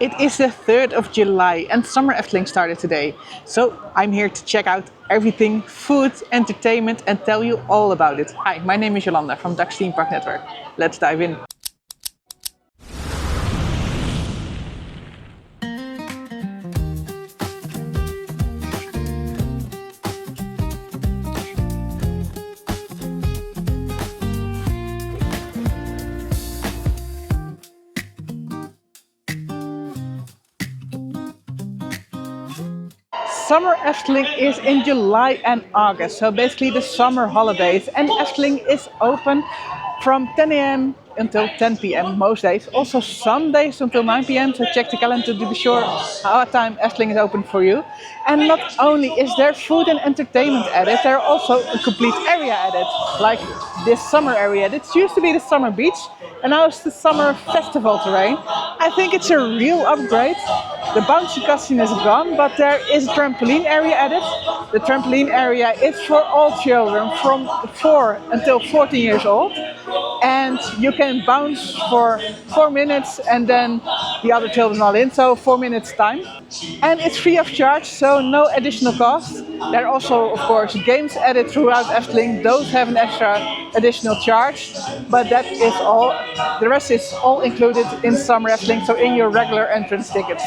It is the 3rd of July and Summer Efteling started today. So I'm here to check out everything, food, entertainment and tell you all about it. Hi, my name is Jolanda from Dutch Theme Park Network. Let's dive in. Summer Efteling is in July and August, so basically the summer holidays, and Efteling is open from 10 a.m. until 10 p.m. most days, also some days until 9 p.m. so check the calendar to be sure what time Efteling is open for you. And not only is there food and entertainment added, there are also a complete area added, like this summer area. This used to be the summer beach and now it's the summer festival terrain. I think it's a real upgrade. The bouncy casino is gone, but there is a trampoline area added. The trampoline area is for all children from 4 until 14 years old. And you can bounce for 4 minutes and then the other children are in, so 4 minutes time. And it's free of charge, so no additional cost. There are also, of course, games added throughout Efteling. Those have an extra additional charge, but that is all. The rest is all included in Summer Efteling, so in your regular entrance ticket.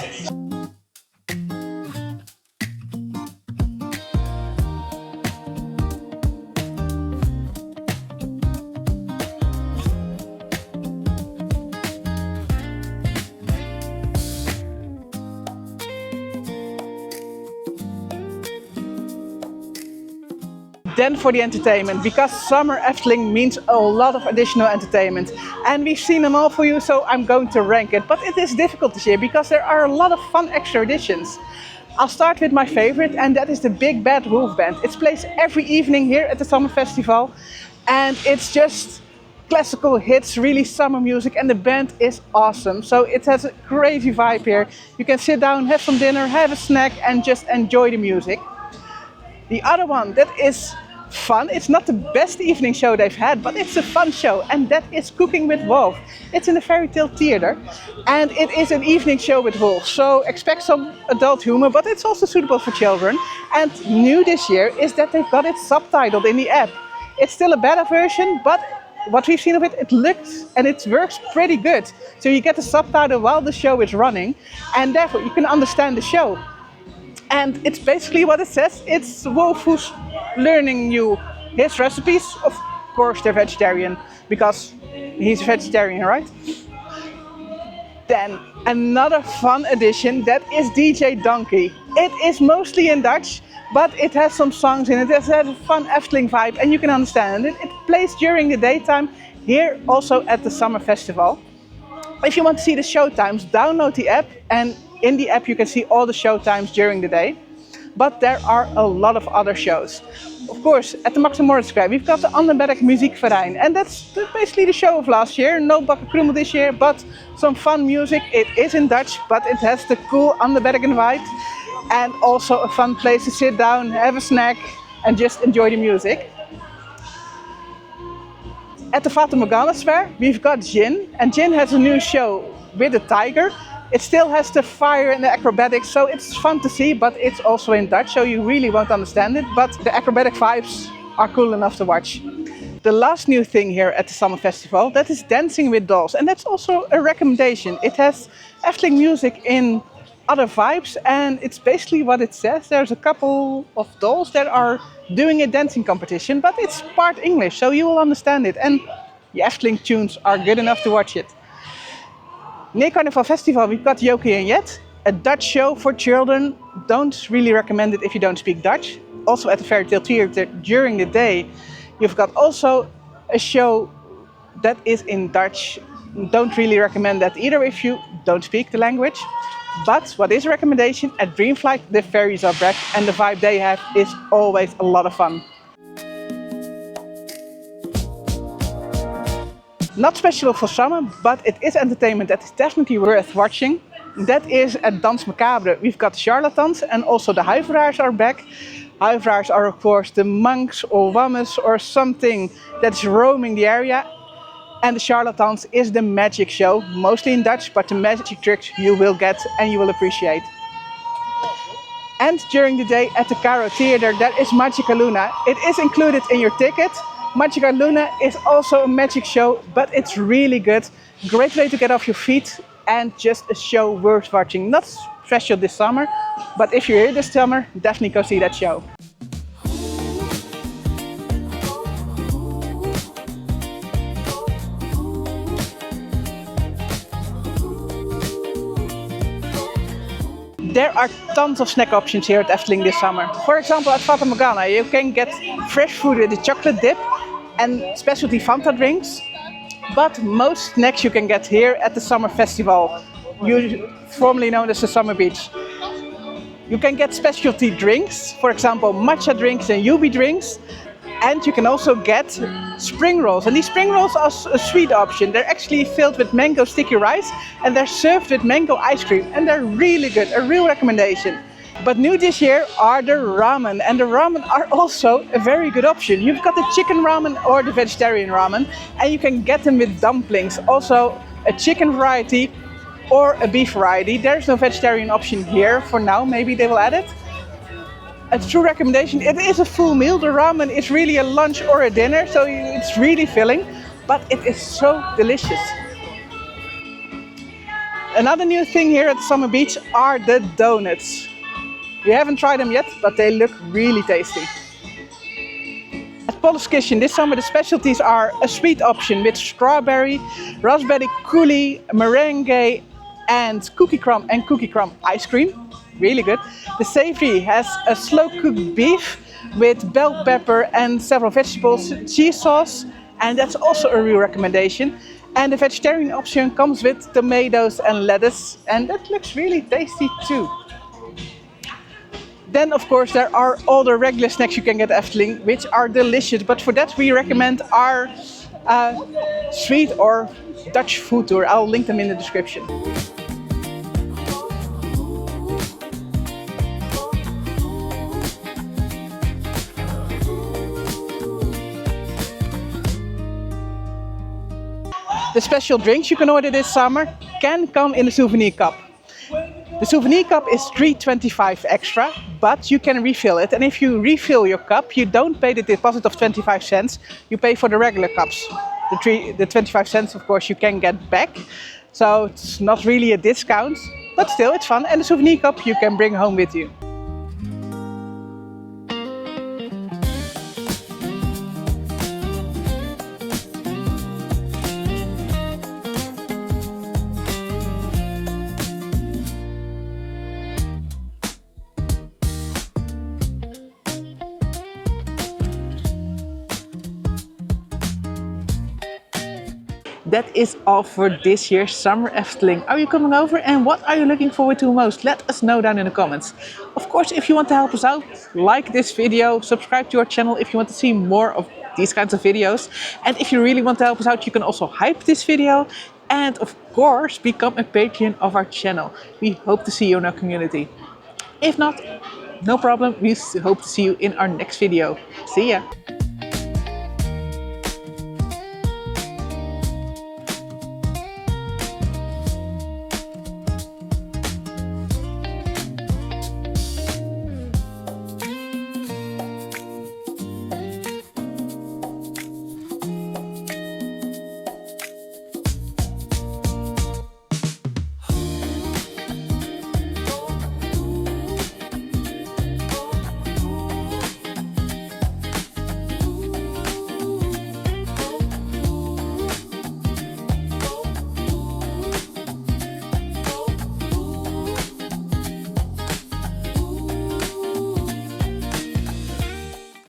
Then for the entertainment, because Summer Efteling means a lot of additional entertainment. And we've seen them all for you, so I'm going to rank it. But it is difficult this year because there are a lot of fun extra additions. I'll start with my favorite, and that is the Big Bad Wolf Band. It's placed every evening here at the Summer Festival. And it's just classical hits, really summer music, and the band is awesome. So it has a crazy vibe here. You can sit down, have some dinner, have a snack, and just enjoy the music. The other one that is fun, it's not the best evening show they've had, but it's a fun show, and that is Cooking with Wolf. It's in the Fairy Tale Theatre, and it is an evening show with wolves, so expect some adult humor, but it's also suitable for children. And new this year is that they've got it subtitled in the app. It's still a beta version, but what we've seen of it, it looks and it works pretty good. So you get the subtitle while the show is running, and therefore you can understand the show. And it's basically what it says. It's Wolf who's learning you his recipes. Of course they're vegetarian, because he's a vegetarian, right? Then another fun addition, that is DJ Donkey. It is mostly in Dutch, but it has some songs in it. It has a fun Efteling vibe and you can understand it. It plays during the daytime, here also at the Summer Festival. If you want to see the show times, download the app, and in the app you can see all the show times during the day. But there are a lot of other shows. Of course, at the Max and Moritz Square we've got the Anderberg Muziekverein, and that's basically the show of last year. No Bakker Krummel this year, but some fun music. It is in Dutch, but it has the cool Anderbergen vibe, and also a fun place to sit down, have a snack and just enjoy the music. At the Fata Morgana Square we've got Jin, and Jin has a new show with a tiger. It still has the fire and the acrobatics, so it's fun to see, but it's also in Dutch, so you really won't understand it. But the acrobatic vibes are cool enough to watch. The last new thing here at the Summer Festival, that is Dancing with Dolls, and that's also a recommendation. It has Efteling music in other vibes, and it's basically what it says. There's a couple of dolls that are doing a dancing competition, but it's part English, so you will understand it. And the Efteling tunes are good enough to watch it. Near Carnival Festival we've got Jokie en Jet, a Dutch show for children. Don't really recommend it if you don't speak Dutch. Also at the Fairy Tale Theatre during the day you've got also a show that is in Dutch. Don't really recommend that either if you don't speak the language. But what is a recommendation, at Dreamflight the fairies are back, and the vibe they have is always a lot of fun. Not special for summer, but it is entertainment that is definitely worth watching. That is at Dans Macabre. We've got charlatans, and also the huiveraars are back. Huiveraars are of course the monks or wammes or something that's roaming the area. And the Charlatans is the magic show, mostly in Dutch, but the magic tricks you will get and you will appreciate. And during the day at the Caro Theatre, there is Magica Luna. It is included in your ticket. Magica Luna is also a magic show, but it's really good. Great way to get off your feet and just a show worth watching. Not special this summer, but if you're here this summer, definitely go see that show. There are tons of snack options here at Efteling this summer. For example, at Fata Morgana you can get fresh food with a chocolate dip and specialty Fanta drinks. But most snacks you can get here at the Summer Festival, formerly known as the Summer Beach. You can get specialty drinks, for example matcha drinks and UB drinks. And you can also get spring rolls. And these spring rolls are a sweet option. They're actually filled with mango sticky rice and they're served with mango ice cream. And they're really good, a real recommendation. But new this year are the ramen. And the ramen are also a very good option. You've got the chicken ramen or the vegetarian ramen. And you can get them with dumplings. Also a chicken variety or a beef variety. There's no vegetarian option here for now. Maybe they will add it. A true recommendation. It is a full meal. The ramen is really a lunch or a dinner, so it's really filling, but it is so delicious. Another new thing here at Summer Beach are the donuts. We haven't tried them yet, but they look really tasty. At Polles Kitchen this summer the specialties are a sweet option with strawberry, raspberry coulis, meringue and cookie crumb ice cream. Really good. The savory has a slow cooked beef with bell pepper and several vegetables, cheese sauce, and that's also a real recommendation. And the vegetarian option comes with tomatoes and lettuce, and that looks really tasty too. Then of course there are all the regular snacks you can get at Efteling, which are delicious, but for that we recommend our street or Dutch food tour. I'll link them in the description. The special drinks you can order this summer can come in a souvenir cup. The souvenir cup is $3.25 extra, but you can refill it. And if you refill your cup, you don't pay the deposit of 25 cents. You pay for the regular cups. The 25 cents, of course, you can get back. So it's not really a discount, but still it's fun. And the souvenir cup you can bring home with you. That is all for this year's Summer Efteling. Are you coming over and what are you looking forward to most? Let us know down in the comments. Of course, if you want to help us out, like this video, subscribe to our channel if you want to see more of these kinds of videos. And if you really want to help us out, you can also hype this video and of course become a patron of our channel. We hope to see you in our community. If not, no problem, we hope to see you in our next video. See ya!